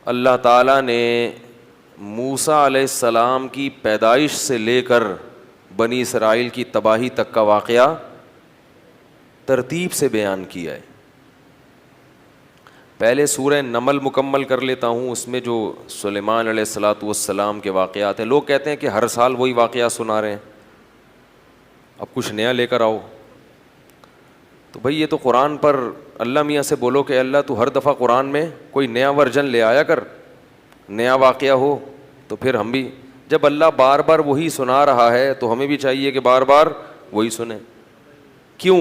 اللہ تعالیٰ نے موسیٰ علیہ السلام کی پیدائش سے لے کر بنی اسرائیل کی تباہی تک کا واقعہ ترتیب سے بیان کیا ہے. پہلے سورہ نمل مکمل کر لیتا ہوں. اس میں جو سلیمان علیہ الصلاۃ والسلام کے واقعات ہیں, لوگ کہتے ہیں کہ ہر سال وہی واقعات سنا رہے ہیں, اب کچھ نیا لے کر آؤ. تو بھئی یہ تو قرآن پر اللہ میاں سے بولو کہ اللہ تو ہر دفعہ قرآن میں کوئی نیا ورژن لے آیا کر, نیا واقعہ ہو. تو پھر ہم بھی, جب اللہ بار بار وہی سنا رہا ہے تو ہمیں بھی چاہیے کہ بار بار وہی سنیں. کیوں؟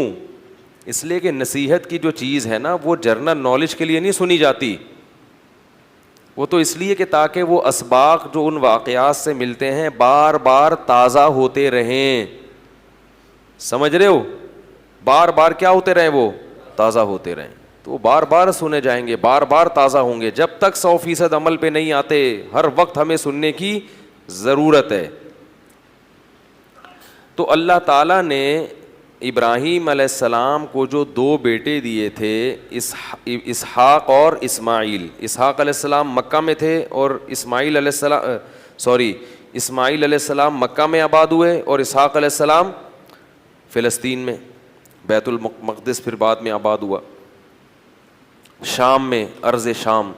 اس لیے کہ نصیحت کی جو چیز ہے نا وہ جرنل نالج کے لیے نہیں سنی جاتی, وہ تو اس لیے کہ تاکہ وہ اسباق جو ان واقعات سے ملتے ہیں بار بار تازہ ہوتے رہیں. سمجھ رہے ہو؟ بار بار کیا ہوتے رہیں, وہ تازہ ہوتے رہیں. تو وہ بار بار سنے جائیں گے, بار بار تازہ ہوں گے. جب تک 100% عمل پہ نہیں آتے, ہر وقت ہمیں سننے کی ضرورت ہے. تو اللہ تعالیٰ نے ابراہیم علیہ السلام کو جو 2 بیٹے دیے تھے, اسحاق اور اسماعیل. اسحاق علیہ السلام مکہ میں تھے اور اسماعیل علیہ السلام مکہ میں آباد ہوئے, اور اسحاق علیہ السلام فلسطین میں, بیت المقدس پھر بعد میں آباد ہوا, شام میں, ارض شام.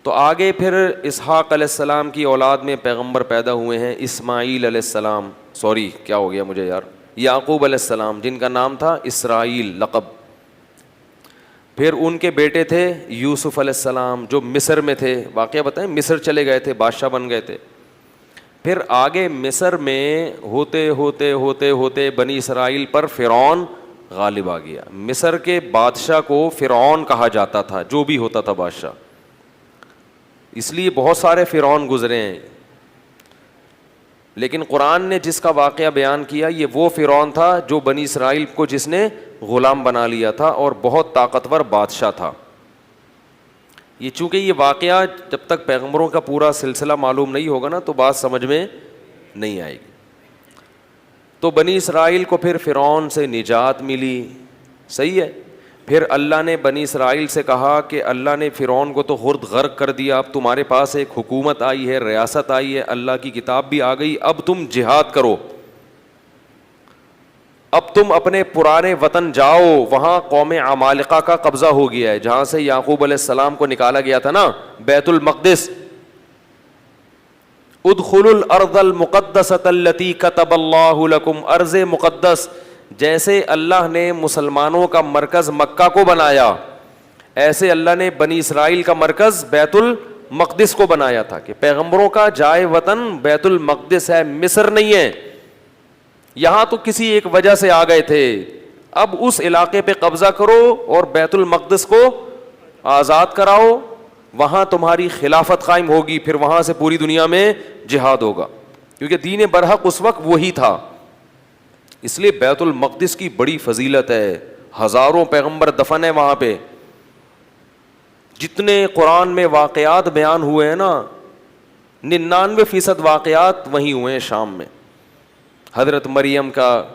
تو آگے پھر اسحاق علیہ السلام کی اولاد میں پیغمبر پیدا ہوئے ہیں, اسماعیل علیہ السلام, کیا ہو گیا مجھے یار, یعقوب علیہ السلام, جن کا نام تھا اسرائیل لقب. پھر ان کے بیٹے تھے یوسف علیہ السلام جو مصر میں تھے. واقعہ بتائیں, مصر چلے گئے تھے, بادشاہ بن گئے تھے. پھر آگے مصر میں ہوتے ہوتے ہوتے ہوتے بنی اسرائیل پر فرعون غالب آ گیا. مصر کے بادشاہ کو فرعون کہا جاتا تھا, جو بھی ہوتا تھا بادشاہ, اس لیے بہت سارے فرعون گزرے ہیں. لیکن قرآن نے جس کا واقعہ بیان کیا یہ وہ فرعون تھا جو بنی اسرائیل کو جس نے غلام بنا لیا تھا اور بہت طاقتور بادشاہ تھا. یہ چونکہ یہ واقعہ جب تک پیغمبروں کا پورا سلسلہ معلوم نہیں ہوگا نا تو بات سمجھ میں نہیں آئے گی. تو بنی اسرائیل کو پھر فرعون سے نجات ملی, صحیح ہے. پھر اللہ نے بنی اسرائیل سے کہا کہ اللہ نے فرعون کو تو خود غرق کر دیا, اب تمہارے پاس ایک حکومت آئی ہے, ریاست آئی ہے, اللہ کی کتاب بھی آ گئی, اب تم جہاد کرو, اب تم اپنے پرانے وطن جاؤ. وہاں قوم عمالقہ کا قبضہ ہو گیا ہے, جہاں سے یعقوب علیہ السلام کو نکالا گیا تھا نا, بیت المقدس. ادخلوا الارض المقدسۃ التی کتب اللہ لکم, ارض مقدس. جیسے اللہ نے مسلمانوں کا مرکز مکہ کو بنایا, ایسے اللہ نے بنی اسرائیل کا مرکز بیت المقدس کو بنایا تھا کہ پیغمبروں کا جائے وطن بیت المقدس ہے, مصر نہیں ہے. یہاں تو کسی ایک وجہ سے آ گئے تھے, اب اس علاقے پہ قبضہ کرو اور بیت المقدس کو آزاد کراؤ, وہاں تمہاری خلافت قائم ہوگی, پھر وہاں سے پوری دنیا میں جہاد ہوگا, کیونکہ دین برحق اس وقت وہی تھا. اس لیے بیت المقدس کی بڑی فضیلت ہے, ہزاروں پیغمبر دفن ہیں وہاں پہ. جتنے قرآن میں واقعات بیان ہوئے ہیں نا, 99% واقعات وہیں ہوئے ہیں شام میں. حضرت مریم کا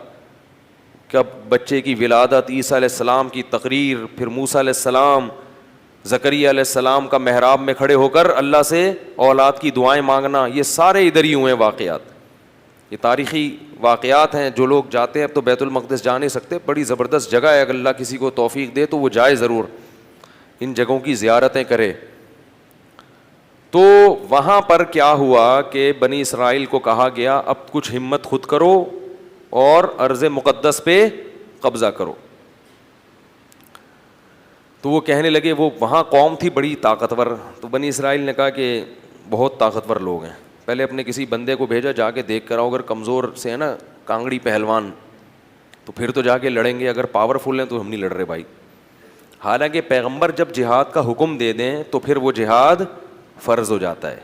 بچے کی ولادت, عیسیٰ علیہ السلام کی تقریر, پھر موسیٰ علیہ السلام, زکریا علیہ السلام کا محراب میں کھڑے ہو کر اللہ سے اولاد کی دعائیں مانگنا, یہ سارے ادھر ہی ہوئے ہیں واقعات. یہ تاریخی واقعات ہیں. جو لوگ جاتے ہیں, اب تو بیت المقدس جا نہیں سکتے, بڑی زبردست جگہ ہے, اگر اللہ کسی کو توفیق دے تو وہ جائے ضرور, ان جگہوں کی زیارتیں کرے. تو وہاں پر کیا ہوا کہ بنی اسرائیل کو کہا گیا اب کچھ ہمت خود کرو اور ارض مقدس پہ قبضہ کرو. تو وہ کہنے لگے, وہ وہاں قوم تھی بڑی طاقتور, تو بنی اسرائیل نے کہا کہ بہت طاقتور لوگ ہیں, پہلے اپنے کسی بندے کو بھیجا, جا کے دیکھ کر آؤ, اگر کمزور سے ہے نا کانگڑی پہلوان تو پھر تو جا کے لڑیں گے, اگر پاورفل ہیں تو ہم نہیں لڑ رہے بھائی. حالانکہ پیغمبر جب جہاد کا حکم دے دیں تو پھر وہ جہاد فرض ہو جاتا ہے.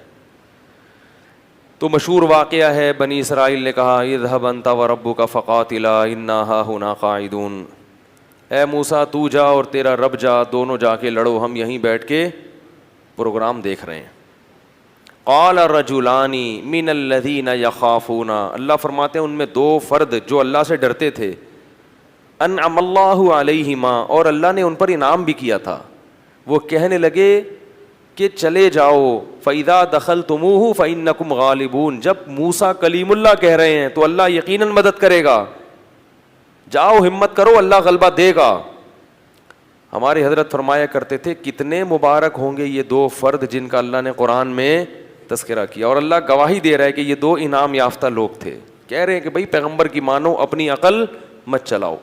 تو مشہور واقعہ ہے, بنی اسرائیل نے کہا اذهب انت وربک فقاتلا انا ہاہنا قاعدون, اے موسیٰ تو جا اور تیرا رب جا, دونوں جا کے لڑو, ہم یہیں بیٹھ کے پروگرام دیکھ رہے ہیں. قال رجلان من الذین یخافون, اللہ فرماتے ہیں ان میں 2 فرد جو اللہ سے ڈرتے تھے, انعم اللہ علیہما, اور اللہ نے ان پر انعام بھی کیا تھا. وہ کہنے لگے کہ چلے جاؤ فَإِذَا دَخَلْتُمُوهُ فَإِنَّكُمْ غَالِبُونَ. جب موسیٰ کلیم اللہ کہہ رہے ہیں تو اللہ یقیناً مدد کرے گا. جاؤ ہمت کرو, اللہ غلبہ دے گا. ہمارے حضرت فرمایا کرتے تھے کتنے مبارک ہوں گے یہ دو فرد جن کا اللہ نے قرآن میں تذکرہ کیا, اور اللہ گواہی دے رہا ہے کہ یہ دو انعام یافتہ لوگ تھے. کہہ رہے ہیں کہ بھائی پیغمبر کی مانو, اپنی عقل مت چلاؤ.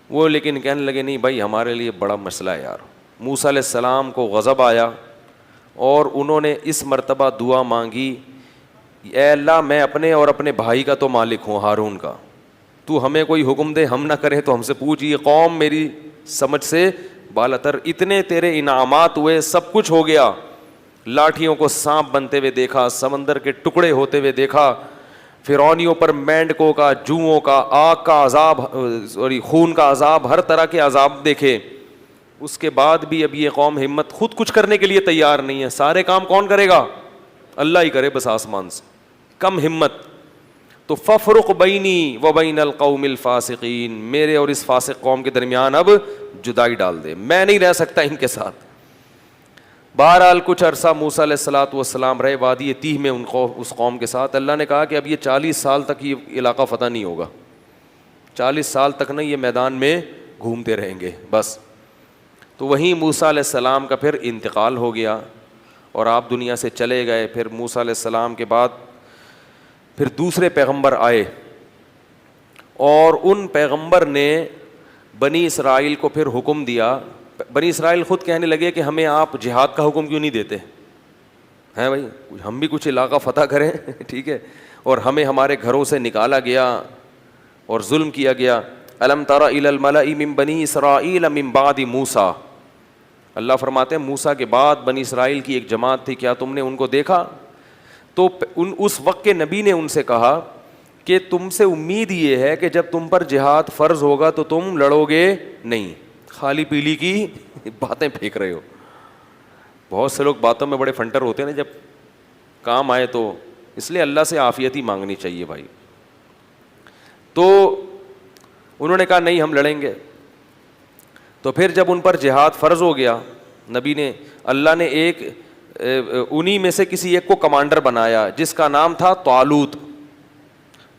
وہ لیکن کہنے لگے نہیں بھائی ہمارے لیے بڑا مسئلہ ہے یار. موسیٰ علیہ السلام کو غضب آیا اور انہوں نے اس مرتبہ دعا مانگی, اے اللہ میں اپنے اور اپنے بھائی کا تو مالک ہوں, ہارون کا, تو ہمیں کوئی حکم دے, ہم نہ کریں تو ہم سے پوچھ. یہ قوم میری سمجھ سے بالاتر, اتنے تیرے انعامات ہوئے, سب کچھ ہو گیا, لاٹھیوں کو سانپ بنتے ہوئے دیکھا, سمندر کے ٹکڑے ہوتے ہوئے دیکھا, فرعونیوں پر مینڈکوں کا, جوؤں کا, آگ کا عذاب, خون کا عذاب, ہر طرح کے عذاب دیکھے. اس کے بعد بھی اب یہ قوم ہمت خود کچھ کرنے کے لیے تیار نہیں ہے. سارے کام کون کرے گا؟ اللہ ہی کرے بس آسمان سے. کم ہمت. تو ففرق بینی و بین القوم الفاسقین, میرے اور اس فاسق قوم کے درمیان اب جدائی ڈال دے, میں نہیں رہ سکتا ان کے ساتھ. بہرحال کچھ عرصہ موسیٰ علیہ السلام رہے وادی تیہ میں اس قوم کے ساتھ. اللہ نے کہا کہ اب یہ 40 سال تک یہ علاقہ فتح نہیں ہوگا, 40 سال تک نہ یہ میدان میں گھومتے رہیں گے بس. تو وہیں موسیٰ علیہ السلام کا پھر انتقال ہو گیا اور آپ دنیا سے چلے گئے. پھر موسیٰ علیہ السلام کے بعد پھر دوسرے پیغمبر آئے, اور ان پیغمبر نے بنی اسرائیل کو پھر حکم دیا. بنی اسرائیل خود کہنے لگے کہ ہمیں آپ جہاد کا حکم کیوں نہیں دیتے ہیں بھائی, ہم بھی کچھ علاقہ فتح کریں ٹھیک ہے, اور ہمیں ہمارے گھروں سے نکالا گیا اور ظلم کیا گیا. الم تر الی الملأ من بنی اسرائیل من بعد موسیٰ, اللہ فرماتے ہیں موسیٰ کے بعد بنی اسرائیل کی ایک جماعت تھی, کیا تم نے ان کو دیکھا؟ تو اس وقت کے نبی نے ان سے کہا کہ تم سے امید یہ ہے کہ جب تم پر جہاد فرض ہوگا تو تم لڑو گے نہیں, خالی پیلی کی باتیں پھینک رہے ہو. بہت سے لوگ باتوں میں بڑے فنٹر ہوتے ہیں نا, جب کام آئے تو, اس لیے اللہ سے عافیت ہی مانگنی چاہیے بھائی. تو انہوں نے کہا نہیں ہم لڑیں گے. تو پھر جب ان پر جہاد فرض ہو گیا, نبی نے, اللہ نے ایک انہی میں سے کسی ایک کو کمانڈر بنایا جس کا نام تھا طالوت.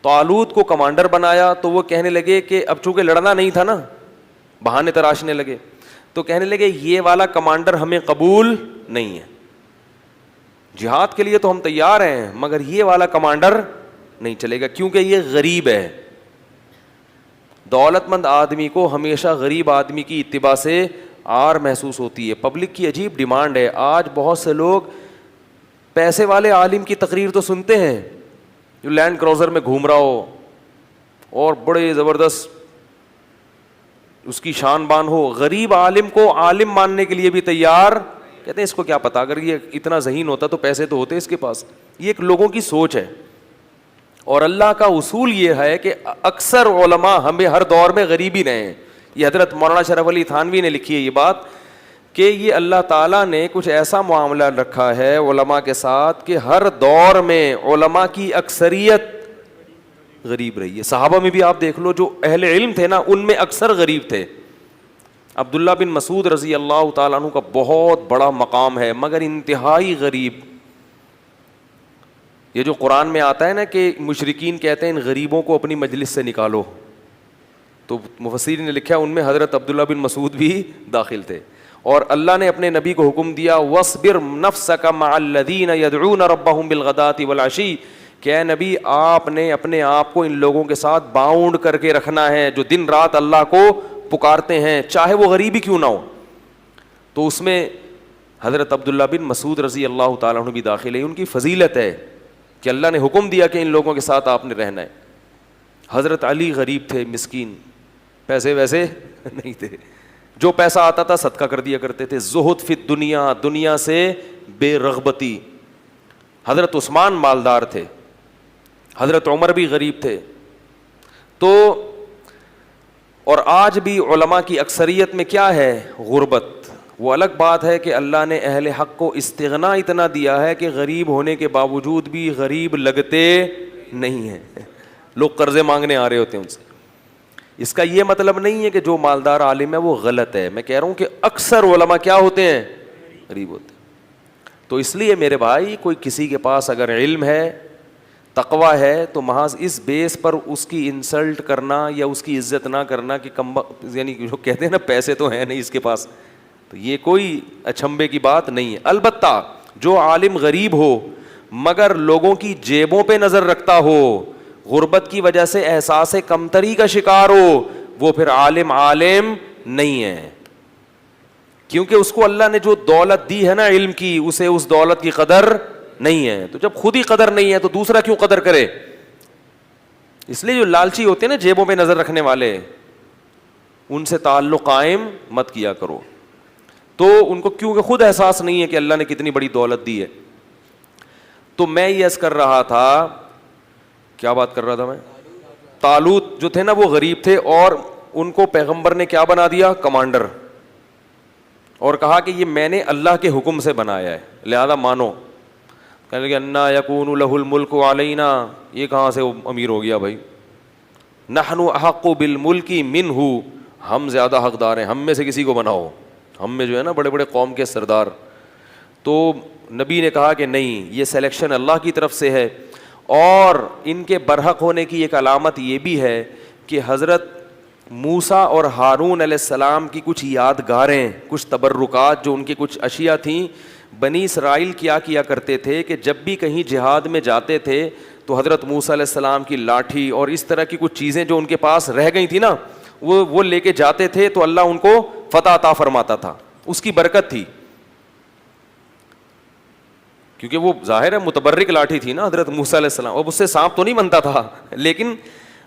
طالوت کو کمانڈر بنایا تو وہ کہنے لگے کہ اب چونکہ لڑنا نہیں تھا نا, بہانے تراشنے لگے, تو کہنے لگے یہ والا کمانڈر ہمیں قبول نہیں ہے, جہاد کے لیے تو ہم تیار ہیں مگر یہ والا کمانڈر نہیں چلے گا کیونکہ یہ غریب ہے. دولت مند آدمی کو ہمیشہ غریب آدمی کی اتباع سے آر محسوس ہوتی ہے. پبلک کی عجیب ڈیمانڈ ہے. آج بہت سے لوگ پیسے والے عالم کی تقریر تو سنتے ہیں جو لینڈ کروزر میں گھوم رہا ہو اور بڑے زبردست اس کی شان بان ہو, غریب عالم کو عالم ماننے کے لیے بھی تیار, کہتے ہیں اس کو کیا پتا, اگر یہ اتنا ذہین ہوتا تو پیسے تو ہوتے اس کے پاس. یہ ایک لوگوں کی سوچ ہے. اور اللہ کا اصول یہ ہے کہ اکثر علماء ہمیں ہر دور میں غریب ہی رہے ہیں. یہ حضرت مولانا شرف علی تھانوی نے لکھی ہے یہ بات کہ یہ اللہ تعالیٰ نے کچھ ایسا معاملہ رکھا ہے علماء کے ساتھ کہ ہر دور میں علماء کی اکثریت غریب رہی ہے. صحابہ میں بھی آپ دیکھ لو جو اہل علم تھے نا ان میں اکثر غریب تھے. عبداللہ بن مسعود رضی اللہ تعالیٰ عنہ کا بہت بڑا مقام ہے مگر انتہائی غریب. یہ جو قرآن میں آتا ہے نا کہ مشرکین کہتے ہیں ان غریبوں کو اپنی مجلس سے نکالو, تو مفسرین نے لکھا ان میں حضرت عبداللہ بن مسعود بھی داخل تھے. اور اللہ نے اپنے نبی کو حکم دیا وَاصْبِرْ نَفْسَكَ مَعَ الَّذِينَ يَدْعُونَ رَبَّهُمْ بِالْغَدَاةِ وَالْعَشِيِّ, کہ اے نبی آپ نے اپنے آپ کو ان لوگوں کے ساتھ باؤنڈ کر کے رکھنا ہے جو دن رات اللہ کو پکارتے ہیں چاہے وہ غریب ہی کیوں نہ ہو. تو اس میں حضرت عبداللہ بن مسعود رضی اللہ تعالیٰ عنہ بھی داخل ہے. ان کی فضیلت ہے کہ اللہ نے حکم دیا کہ ان لوگوں کے ساتھ آپ نے رہنا ہے. حضرت علی غریب تھے, مسکین, پیسے ویسے نہیں تھے, جو پیسہ آتا تھا صدقہ کر دیا کرتے تھے. زہد فی الدنیا, دنیا سے بے رغبتی. حضرت عثمان مالدار تھے, حضرت عمر بھی غریب تھے. تو اور آج بھی علماء کی اکثریت میں کیا ہے؟ غربت. وہ الگ بات ہے کہ اللہ نے اہل حق کو استغنا اتنا دیا ہے کہ غریب ہونے کے باوجود بھی غریب لگتے نہیں ہیں. لوگ قرضے مانگنے آ رہے ہوتے ہیں ان سے. اس کا یہ مطلب نہیں ہے کہ جو مالدار عالم ہے وہ غلط ہے. میں کہہ رہا ہوں کہ اکثر علماء کیا ہوتے ہیں؟ غریب ہوتے ہیں. تو اس لیے میرے بھائی کوئی کسی کے پاس اگر علم ہے, تقویٰ ہے, تو محض اس بیس پر اس کی انسلٹ کرنا یا اس کی عزت نہ کرنا کہ یعنی جو کہتے ہیں نا پیسے تو ہیں نہیں اس کے پاس, تو یہ کوئی اچھمبے کی بات نہیں ہے. البتہ جو عالم غریب ہو مگر لوگوں کی جیبوں پہ نظر رکھتا ہو, غربت کی وجہ سے احساس کمتری کا شکار ہو, وہ پھر عالم نہیں ہے, کیونکہ اس کو اللہ نے جو دولت دی ہے نا علم کی, اسے اس دولت کی قدر نہیں ہے. تو جب خود ہی قدر نہیں ہے تو دوسرا کیوں قدر کرے؟ اس لیے جو لالچی ہوتے ہیں نا جیبوں پہ نظر رکھنے والے, ان سے تعلق قائم مت کیا کرو. تو ان کو کیونکہ خود احساس نہیں ہے کہ اللہ نے کتنی بڑی دولت دی ہے. تو میں یہ عرض کر رہا تھا, کیا بات کر رہا تھا میں, طالوت جو تھے نا وہ غریب تھے اور ان کو پیغمبر نے کیا بنا دیا؟ کمانڈر, اور کہا کہ یہ میں نے اللہ کے حکم سے بنایا ہے لہذا مانو. کہنے لگے انا یکون لہ الملک علینا, یہ کہاں سے وہ امیر ہو گیا بھائی؟ نحن احق بالملک منہ, ہم زیادہ حقدار ہیں, ہم میں سے کسی کو بناؤ, ہم میں جو ہے نا بڑے بڑے قوم کے سردار. تو نبی نے کہا کہ نہیں, یہ سلیکشن اللہ کی طرف سے ہے. اور ان کے برحق ہونے کی ایک علامت یہ بھی ہے کہ حضرت موسیٰ اور ہارون علیہ السلام کی کچھ یادگاریں, کچھ تبرکات, جو ان کی کچھ اشیاء تھیں. بنی اسرائیل کیا کرتے تھے کہ جب بھی کہیں جہاد میں جاتے تھے تو حضرت موسیٰ علیہ السلام کی لاٹھی اور اس طرح کی کچھ چیزیں جو ان کے پاس رہ گئی تھی نا, وہ لے کے جاتے تھے تو اللہ ان کو فتح عطا فرماتا تھا, اس کی برکت تھی. کیونکہ وہ ظاہر ہے متبرک لاٹھی تھی نا حضرت موسیٰ علیہ السلام, اب اس سے سانپ تو نہیں بنتا تھا, لیکن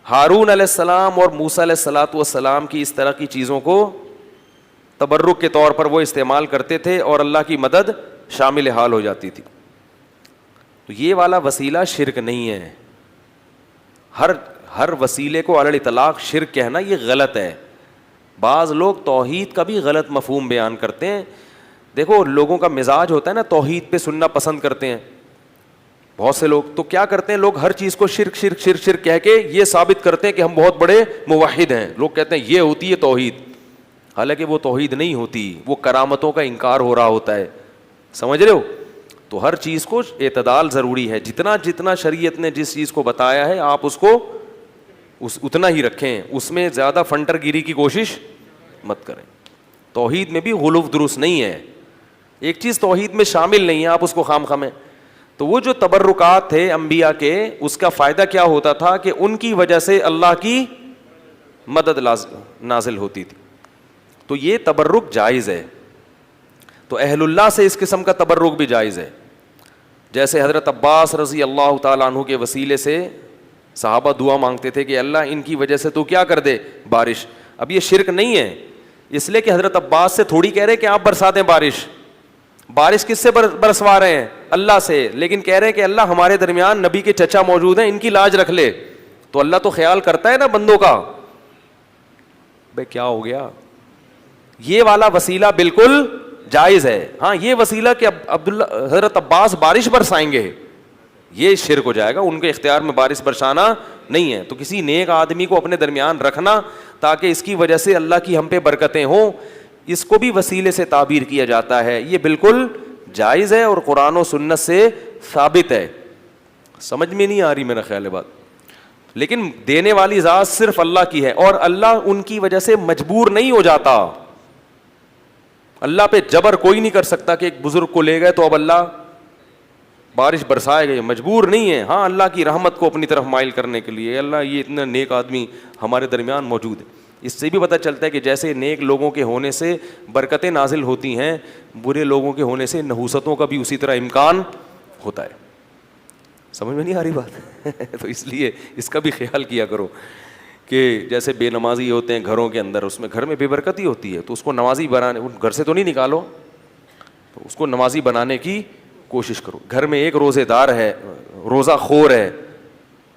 ہارون علیہ السلام اور موسیٰ علیہ السلام کی اس طرح کی چیزوں کو تبرک کے طور پر وہ استعمال کرتے تھے اور اللہ کی مدد شامل حال ہو جاتی تھی. تو یہ والا وسیلہ شرک نہیں ہے. ہر وسیلے کو علی الاطلاق شرک کہنا یہ غلط ہے. بعض لوگ توحید کا بھی غلط مفہوم بیان کرتے ہیں. دیکھو لوگوں کا مزاج ہوتا ہے نا توحید پہ سننا پسند کرتے ہیں بہت سے لوگ. تو کیا کرتے ہیں لوگ, ہر چیز کو شرک شرک شرک شرک کہہ کے یہ ثابت کرتے ہیں کہ ہم بہت بڑے موحد ہیں. لوگ کہتے ہیں یہ ہوتی ہے توحید, حالانکہ وہ توحید نہیں ہوتی, وہ کرامتوں کا انکار ہو رہا ہوتا ہے. سمجھ رہے ہو؟ تو ہر چیز کو اعتدال ضروری ہے. جتنا شریعت نے جس چیز کو بتایا ہے آپ اس کو اتنا ہی رکھیں, اس میں زیادہ فنٹر گیری کی کوشش مت کریں. توحید میں بھی غلو درست نہیں ہے, ایک چیز توحید میں شامل نہیں ہے آپ اس کو خام خامیں. تو وہ جو تبرکات تھے انبیاء کے, اس کا فائدہ کیا ہوتا تھا کہ ان کی وجہ سے اللہ کی مدد نازل ہوتی تھی. تو یہ تبرک جائز ہے. تو اہل اللہ سے اس قسم کا تبرک بھی جائز ہے. جیسے حضرت عباس رضی اللہ تعالیٰ عنہ کے وسیلے سے صحابہ دعا مانگتے تھے کہ اللہ ان کی وجہ سے تو کیا کر دے بارش. اب یہ شرک نہیں ہے, اس لیے کہ حضرت عباس سے تھوڑی کہہ رہے کہ آپ برسا دیں بارش کس سے برسوا رہے ہیں؟ اللہ سے. لیکن کہہ رہے ہیں کہ اللہ ہمارے درمیان نبی کے چچا موجود ہیں, ان کی لاج رکھ لے. تو اللہ تو خیال کرتا ہے نا بندوں کا. بھائی کیا ہو گیا؟ یہ والا وسیلہ بالکل جائز ہے. ہاں یہ وسیلہ کہ حضرت عباس بارش برسائیں گے یہ شرک ہو جائے گا, ان کے اختیار میں بارش برسانا نہیں ہے. تو کسی نیک آدمی کو اپنے درمیان رکھنا تاکہ اس کی وجہ سے اللہ کی ہم پہ برکتیں ہوں, اس کو بھی وسیلے سے تعبیر کیا جاتا ہے. یہ بالکل جائز ہے اور قرآن و سنت سے ثابت ہے. سمجھ میں نہیں آ رہی میرا خیال ہے بات. لیکن دینے والی ذات صرف اللہ کی ہے اور اللہ ان کی وجہ سے مجبور نہیں ہو جاتا. اللہ پہ جبر کوئی نہیں کر سکتا کہ ایک بزرگ کو لے گئے تو اب اللہ بارش برسائے گئے, مجبور نہیں ہے. ہاں اللہ کی رحمت کو اپنی طرف مائل کرنے کے لیے اللہ یہ اتنا نیک آدمی ہمارے درمیان موجود ہے. اس سے بھی پتہ چلتا ہے کہ جیسے نیک لوگوں کے ہونے سے برکتیں نازل ہوتی ہیں, برے لوگوں کے ہونے سے نحوستوں کا بھی اسی طرح امکان ہوتا ہے. سمجھ میں نہیں آ رہی بات؟ تو اس لیے اس کا بھی خیال کیا کرو کہ جیسے بے نمازی ہوتے ہیں گھروں کے اندر, اس میں گھر میں بے برکتی ہوتی ہے, تو اس کو نمازی بنانے, گھر سے تو نہیں نکالو, تو اس کو نمازی بنانے کی کوشش کرو. گھر میں ایک روزے دار ہے, روزہ خور ہے,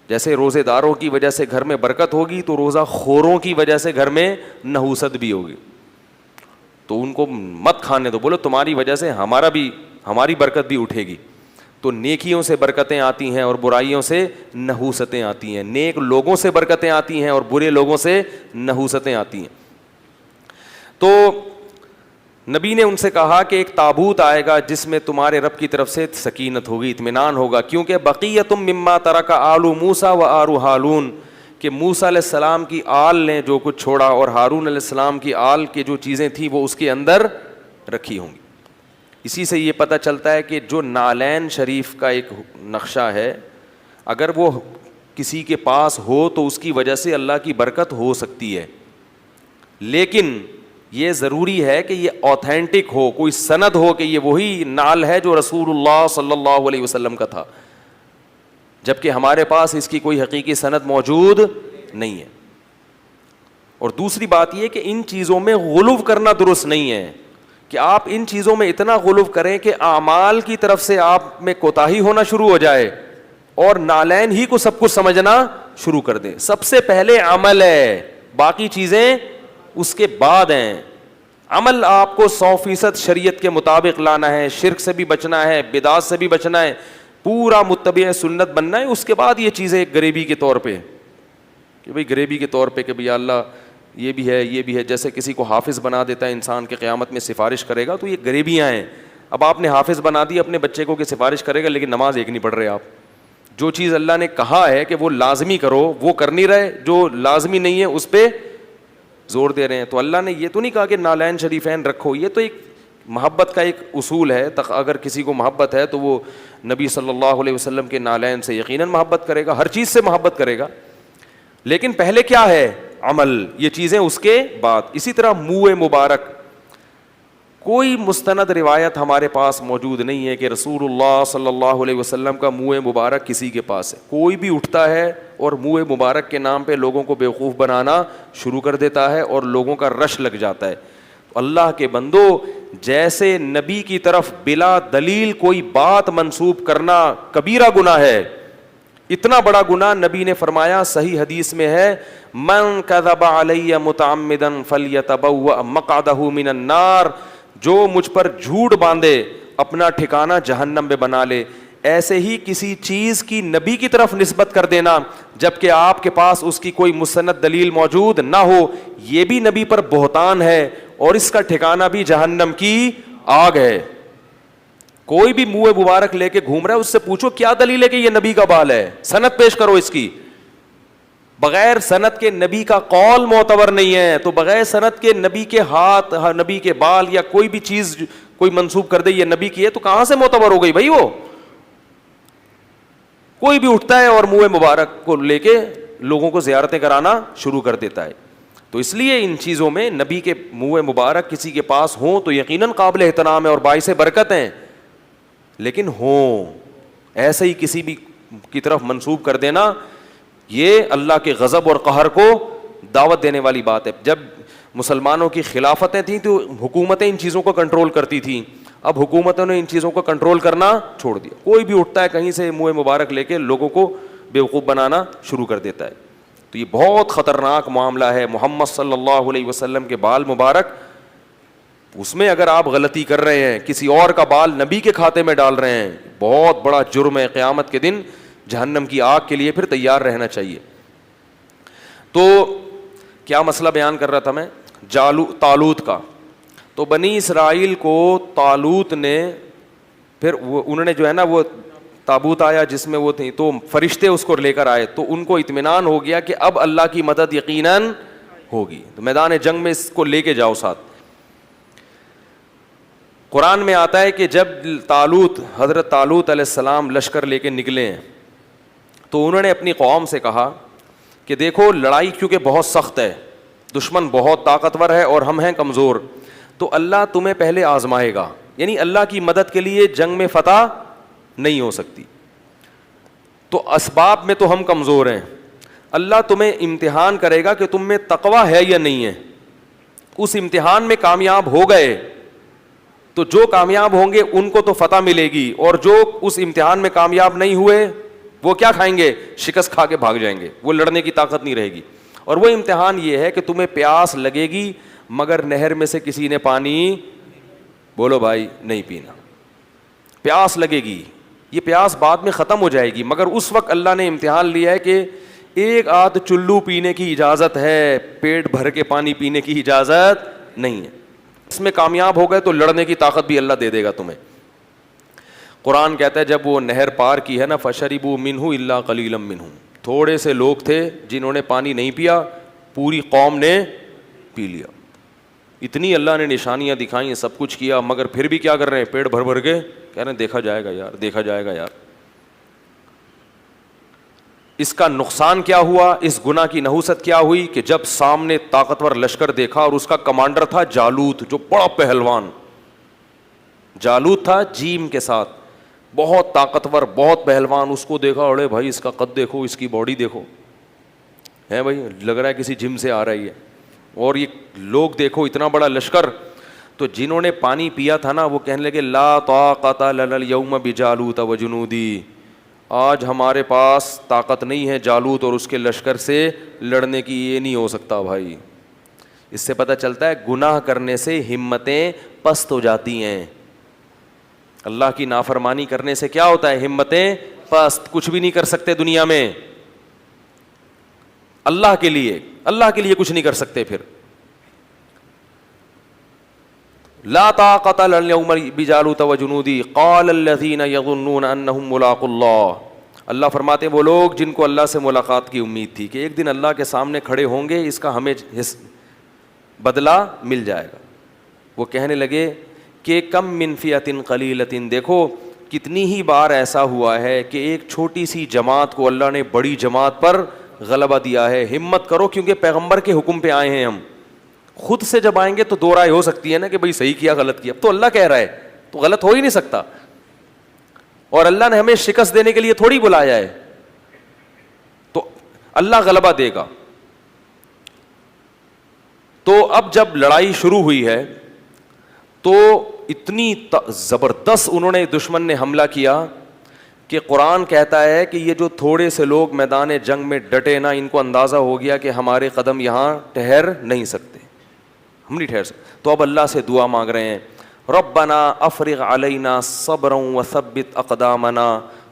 جیسے روزے داروں کی وجہ سے گھر میں برکت ہوگی تو روزہ خوروں کی وجہ سے گھر میں نحوست بھی ہوگی. تو ان کو مت کھانے دو, بولو تمہاری وجہ سے ہماری برکت بھی اٹھے گی. تو نیکیوں سے برکتیں آتی ہیں اور برائیوں سے نحوستیں آتی ہیں. نیک لوگوں سے برکتیں آتی ہیں اور برے لوگوں سے نحوستیں آتی ہیں. تو نبی نے ان سے کہا کہ ایک تابوت آئے گا جس میں تمہارے رب کی طرف سے سکینت ہوگی, اطمینان ہوگا, کیونکہ بقیۃ مما ترک آل موسیٰ و آل ہارون, کہ موسیٰ علیہ السلام کی آل نے جو کچھ چھوڑا اور ہارون علیہ السلام کی آل کی جو چیزیں تھیں وہ اس کے اندر رکھی ہوں گی. اسی سے یہ پتہ چلتا ہے کہ جو نالین شریف کا ایک نقشہ ہے, اگر وہ کسی کے پاس ہو تو اس کی وجہ سے اللہ کی برکت ہو سکتی ہے, لیکن یہ ضروری ہے کہ یہ اوتھینٹک ہو, کوئی سند ہو کہ یہ وہی نال ہے جو رسول اللہ صلی اللہ علیہ وسلم کا تھا, جبکہ ہمارے پاس اس کی کوئی حقیقی سند موجود نہیں ہے. اور دوسری بات یہ کہ ان چیزوں میں غلو کرنا درست نہیں ہے, کہ آپ ان چیزوں میں اتنا غلو کریں کہ اعمال کی طرف سے آپ میں کوتاہی ہونا شروع ہو جائے اور نالین ہی کو سب کچھ سمجھنا شروع کر دیں. سب سے پہلے عمل ہے, باقی چیزیں اس کے بعد ہیں. عمل آپ کو 100% شریعت کے مطابق لانا ہے, شرک سے بھی بچنا ہے, بدعات سے بھی بچنا ہے, پورا متبع سنت بننا ہے. اس کے بعد یہ چیزیں ایک غریبی کے طور پہ, کہ بھئی غریبی کے طور پہ کہ بھئی اللہ یہ بھی ہے یہ بھی ہے, جیسے کسی کو حافظ بنا دیتا ہے انسان کے قیامت میں سفارش کرے گا, تو یہ غریبیاں ہیں. اب آپ نے حافظ بنا دی اپنے بچے کو کہ سفارش کرے گا, لیکن نماز ایک نہیں پڑھ رہے آپ. جو چیز اللہ نے کہا ہے کہ وہ لازمی کرو وہ کر نہیں رہے, جو لازمی نہیں ہے اس پہ زور دے رہے ہیں. تو اللہ نے یہ تو نہیں کہا کہ نالین شریفین رکھو, یہ تو ایک محبت کا ایک اصول ہے. اگر کسی کو محبت ہے تو وہ نبی صلی اللہ علیہ وسلم کے نالین سے یقیناً محبت کرے گا, ہر چیز سے محبت کرے گا, لیکن پہلے کیا ہے عمل, یہ چیزیں اس کے بعد. اسی طرح منہ مبارک, کوئی مستند روایت ہمارے پاس موجود نہیں ہے کہ رسول اللہ صلی اللہ علیہ وسلم کا منہ مبارک کسی کے پاس ہے. کوئی بھی اٹھتا ہے اور منہ مبارک کے نام پہ لوگوں کو بیوقوف بنانا شروع کر دیتا ہے اور لوگوں کا رش لگ جاتا ہے. اللہ کے بندو, جیسے نبی کی طرف بلا دلیل کوئی بات منسوب کرنا کبیرہ گناہ ہے, اتنا بڑا گناہ نبی نے فرمایا صحیح حدیث میں ہے, من کذب علی متعمدا فلیتبوأ مقعدہ من النار, جو مجھ پر جھوٹ باندھے اپنا ٹھکانہ جہنم میں بنا لے. ایسے ہی کسی چیز کی نبی کی طرف نسبت کر دینا جبکہ آپ کے پاس اس کی کوئی مستند دلیل موجود نہ ہو, یہ بھی نبی پر بہتان ہے اور اس کا ٹھکانہ بھی جہنم کی آگ ہے. کوئی بھی منہ مبارک لے کے گھوم رہا ہے, اس سے پوچھو کیا دلیل ہے کہ یہ نبی کا بال ہے, سند پیش کرو اس کی. بغیر سند کے نبی کا قول معتبر نہیں ہے, تو بغیر سند کے نبی کے ہاتھ, نبی کے بال یا کوئی بھی چیز کوئی منسوب کر دے یہ نبی کی ہے, تو کہاں سے معتبر ہو گئی بھائی وہ. کوئی بھی اٹھتا ہے اور منہ مبارک کو لے کے لوگوں کو زیارتیں کرانا شروع کر دیتا ہے. تو اس لیے ان چیزوں میں نبی کے منہ مبارک کسی کے پاس ہوں تو یقیناً قابل احترام ہے اور باعث برکت ہیں, لیکن ہوں ایسے ہی کسی بھی کی طرف منسوب کر دینا یہ اللہ کے غضب اور قہر کو دعوت دینے والی بات ہے. جب مسلمانوں کی خلافتیں تھیں تو حکومتیں ان چیزوں کو کنٹرول کرتی تھیں, اب حکومتوں نے ان چیزوں کو کنٹرول کرنا چھوڑ دیا. کوئی بھی اٹھتا ہے کہیں سے منہ مبارک لے کے لوگوں کو بیوقوف بنانا شروع کر دیتا ہے. تو یہ بہت خطرناک معاملہ ہے. محمد صلی اللہ علیہ وسلم کے بال مبارک, اس میں اگر آپ غلطی کر رہے ہیں, کسی اور کا بال نبی کے کھاتے میں ڈال رہے ہیں, بہت بڑا جرم ہے. قیامت کے دن جہنم کی آگ کے لیے پھر تیار رہنا چاہیے. تو کیا مسئلہ بیان کر رہا تھا میں, طالوت کا. تو بنی اسرائیل کو طالوت نے پھر انہوں نے جو ہے نا وہ تابوت آیا جس میں وہ تھی, تو فرشتے اس کو لے کر آئے, تو ان کو اطمینان ہو گیا کہ اب اللہ کی مدد یقیناً ہوگی, تو میدان جنگ میں اس کو لے کے جاؤ ساتھ. قرآن میں آتا ہے کہ جب حضرت طالوت علیہ السلام لشکر لے کے نکلے ہیں تو انہوں نے اپنی قوم سے کہا کہ دیکھو لڑائی کیونکہ بہت سخت ہے, دشمن بہت طاقتور ہے اور ہم ہیں کمزور, تو اللہ تمہیں پہلے آزمائے گا, یعنی اللہ کی مدد کے لیے جنگ میں فتح نہیں ہو سکتی. تو اسباب میں تو ہم کمزور ہیں, اللہ تمہیں امتحان کرے گا کہ تم میں تقویٰ ہے یا نہیں ہے. اس امتحان میں کامیاب ہو گئے تو جو کامیاب ہوں گے ان کو تو فتح ملے گی, اور جو اس امتحان میں کامیاب نہیں ہوئے وہ کیا کھائیں گے, شکست کھا کے بھاگ جائیں گے, وہ لڑنے کی طاقت نہیں رہے گی. اور وہ امتحان یہ ہے کہ تمہیں پیاس لگے گی مگر نہر میں سے کسی نے پانی, بولو بھائی, نہیں پینا. پیاس لگے گی, یہ پیاس بعد میں ختم ہو جائے گی, مگر اس وقت اللہ نے امتحان لیا ہے کہ ایک آدھ چلو پینے کی اجازت ہے, پیٹ بھر کے پانی پینے کی اجازت نہیں ہے. اس میں کامیاب ہو گئے تو لڑنے کی طاقت بھی اللہ دے دے گا تمہیں. قرآن کہتا ہے جب وہ نہر پار کی ہے نا, فشربوا منہ الا قلیلا منہم, تھوڑے سے لوگ تھے جنہوں نے پانی نہیں پیا, پوری قوم نے پی لیا. اتنی اللہ نے نشانیاں دکھائیں, سب کچھ کیا, مگر پھر بھی کیا کر رہے ہیں, پیٹ بھر بھر کے کہہ رہے ہیں دیکھا جائے گا یار, دیکھا جائے گا یار. اس کا نقصان کیا ہوا, اس گناہ کی نحوست کیا ہوئی کہ جب سامنے طاقتور لشکر دیکھا اور اس کا کمانڈر تھا جالوت, جو بڑا پہلوان جالوت تھا جیم کے ساتھ, بہت طاقتور, بہت پہلوان, اس کو دیکھا, اڑے بھائی اس کا قد دیکھو, اس کی باڈی دیکھو, ہے بھائی لگ رہا ہے کسی جم سے آ رہی ہے, اور یہ لوگ دیکھو اتنا بڑا لشکر. تو جنہوں نے پانی پیا تھا نا وہ کہنے لگے لا طاقت لنا اليوم بجالوت وجنودی, آج ہمارے پاس طاقت نہیں ہے جالوت اور اس کے لشکر سے لڑنے کی, یہ نہیں ہو سکتا بھائی. اس سے پتہ چلتا ہے گناہ کرنے سے ہمتیں پست ہو جاتی ہیں. اللہ کی نافرمانی کرنے سے کیا ہوتا ہے, ہمتیں پست, کچھ بھی نہیں کر سکتے دنیا میں. اللہ کے لیے کچھ نہیں کر سکتے. پھر لا طاقت لنا اليوم بجالوت وجنودی قال الذين يظنون انهم ملاقو اللہ. اللہ فرماتے ہیں وہ لوگ جن کو اللہ سے ملاقات کی امید تھی کہ ایک دن اللہ کے سامنے کھڑے ہوں گے, اس کا ہمیں بدلہ مل جائے گا, وہ کہنے لگے کہ کم من فئۃ قلیلۃ, دیکھو کتنی ہی بار ایسا ہوا ہے کہ ایک چھوٹی سی جماعت کو اللہ نے بڑی جماعت پر غلبہ دیا ہے. ہمت کرو کیونکہ پیغمبر کے حکم پہ آئے ہیں ہم. خود سے جب آئیں گے تو دو رائے ہو سکتی ہے نا کہ بھئی صحیح کیا غلط کیا, اب تو اللہ کہہ رہا ہے تو غلط ہو ہی نہیں سکتا, اور اللہ نے ہمیں شکست دینے کے لیے تھوڑی بلایا ہے, تو اللہ غلبہ دے گا. تو اب جب لڑائی شروع ہوئی ہے تو اتنی زبردست انہوں نے دشمن نے حملہ کیا کہ قرآن کہتا ہے کہ یہ جو تھوڑے سے لوگ میدان جنگ میں ڈٹے نا, ان کو اندازہ ہو گیا کہ ہمارے قدم یہاں ٹھہر نہیں سکتے, ہم نہیں ٹھہر سکتے. تو اب اللہ سے دعا مانگ رہے ہیں, ربنا افرغ علینا صبرا وثبت اقدامنا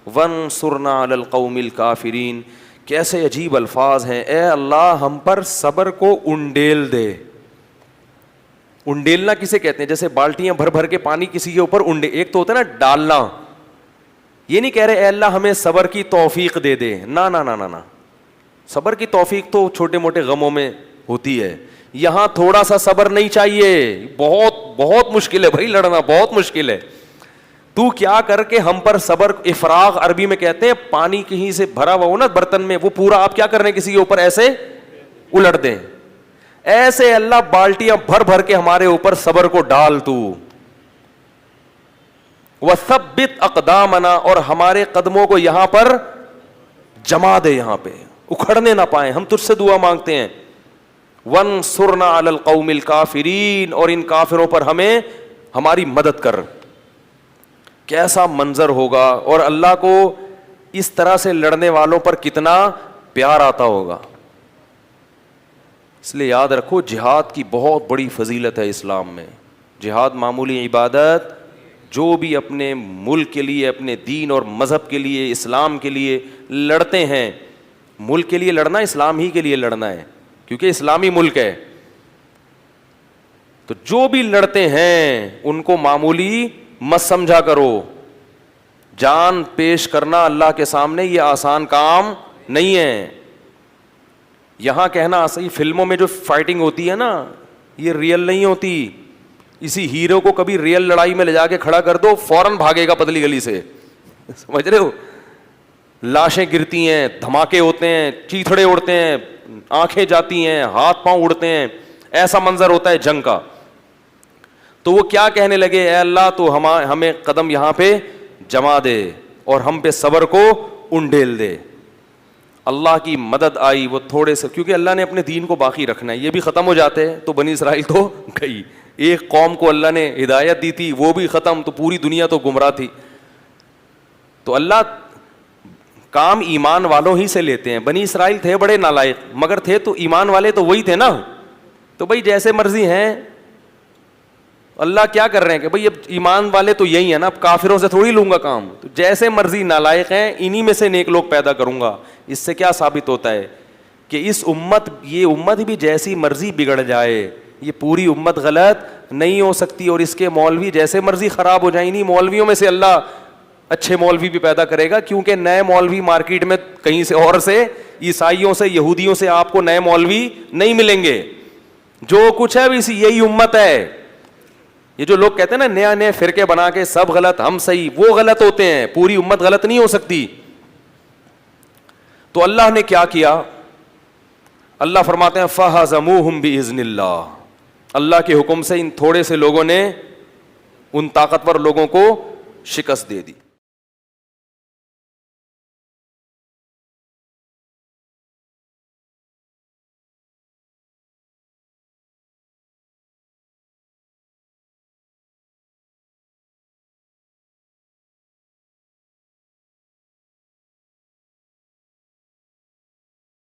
وانصرنا علی القوم الکافرین. کیسے عجیب الفاظ ہیں, اے اللہ ہم پر صبر کو انڈیل دے. انڈیلنا کسے کہتے ہیں, جیسے بالٹیاں بھر بھر کے پانی کسی کے اوپر انڈے, ایک تو ہوتا ہے نا ڈالنا, یہ نہیں کہہ رہے اے اللہ ہمیں صبر کی توفیق دے دے, نا نا نا نا, صبر کی توفیق تو چھوٹے موٹے غموں میں ہوتی ہے, یہاں تھوڑا سا صبر نہیں چاہیے, بہت بہت مشکل ہے بھائی, لڑنا بہت مشکل ہے. تو کیا کر کے ہم پر صبر, افراغ عربی میں کہتے ہیں, پانی کہیں سے بھرا ہوا ہو نا برتن میں, وہ پورا آپ کیا کر رہے ہیں کسی کے اوپر ایسے الٹ دیں, ایسے اللہ بالٹیاں بھر بھر کے ہمارے اوپر صبر کو ڈال تو. وثبت اقدامنا, اور ہمارے قدموں کو یہاں پر جما دے, یہاں پہ اکھڑنے نہ پائیں, ہم تجھ سے دعا مانگتے ہیں. وانصرنا علی القوم الکافرین, اور ان کافروں پر ہمیں ہماری مدد کر. کیسا منظر ہوگا, اور اللہ کو اس طرح سے لڑنے والوں پر کتنا پیار آتا ہوگا. اس لیے یاد رکھو جہاد کی بہت بڑی فضیلت ہے اسلام میں. جہاد معمولی عبادت, جو بھی اپنے ملک کے لیے, اپنے دین اور مذہب کے لیے, اسلام کے لیے لڑتے ہیں, ملک کے لیے لڑنا اسلام ہی کے لیے لڑنا ہے کیونکہ اسلامی ملک ہے, تو جو بھی لڑتے ہیں ان کو معمولی مت سمجھا کرو. جان پیش کرنا اللہ کے سامنے یہ آسان کام نہیں ہے. یہاں کہنا صحیح, فلموں میں جو فائٹنگ ہوتی ہے نا یہ ریئل نہیں ہوتی. اسی ہیرو کو کبھی ریئل لڑائی میں لے جا کے کھڑا کر دو, فوراً بھاگے گا پتلی گلی سے, سمجھ رہے ہو. لاشیں گرتی ہیں, دھماکے ہوتے ہیں, چیتھڑے اڑتے ہیں, آنکھیں جاتی ہیں, ہاتھ پاؤں اڑتے ہیں, ایسا منظر ہوتا ہے جنگ کا. تو وہ کیا کہنے لگے, اے اللہ تو ہمیں قدم یہاں پہ جما دے اور ہم پہ صبر کو انڈیل دے. اللہ کی مدد آئی, وہ تھوڑے سے, کیونکہ اللہ نے اپنے دین کو باقی رکھنا ہے, یہ بھی ختم ہو جاتے ہیں تو بنی اسرائیل تو گئی. ایک قوم کو اللہ نے ہدایت دی تھی, وہ بھی ختم, تو پوری دنیا تو گمراہ تھی. تو اللہ کام ایمان والوں ہی سے لیتے ہیں. بنی اسرائیل تھے بڑے نالائق, مگر تھے تو ایمان والے تو وہی تھے نا. تو بھائی جیسے مرضی ہیں, اللہ کیا کر رہے ہیں کہ بھائی اب ایمان والے تو یہی ہیں نا, اب کافروں سے تھوڑی لوں گا کام. تو جیسے مرضی نالائق ہیں, انہی میں سے نیک لوگ پیدا کروں گا. اس سے کیا ثابت ہوتا ہے کہ اس امت, یہ امت بھی جیسی مرضی بگڑ جائے, یہ پوری امت غلط نہیں ہو سکتی, اور اس کے مولوی جیسے مرضی خراب ہو جائیں, نہیں مولویوں میں سے اللہ اچھے مولوی بھی پیدا کرے گا, کیونکہ نئے مولوی مارکیٹ میں کہیں سے اور سے, عیسائیوں سے, یہودیوں سے آپ کو نئے مولوی نہیں ملیں گے. جو کچھ ہے اسی یہی امت ہے. یہ جو لوگ کہتے ہیں نا نیا نئے فرقے بنا کے سب غلط ہم صحیح, وہ غلط ہوتے ہیں, پوری امت غلط نہیں ہو سکتی. تو اللہ نے کیا کیا, اللہ فرماتے ہیں فَهَزَمُوهُمْ بِإِذْنِ اللَّهِ, اللہ کے حکم سے ان تھوڑے سے لوگوں نے ان طاقتور لوگوں کو شکست دے دی.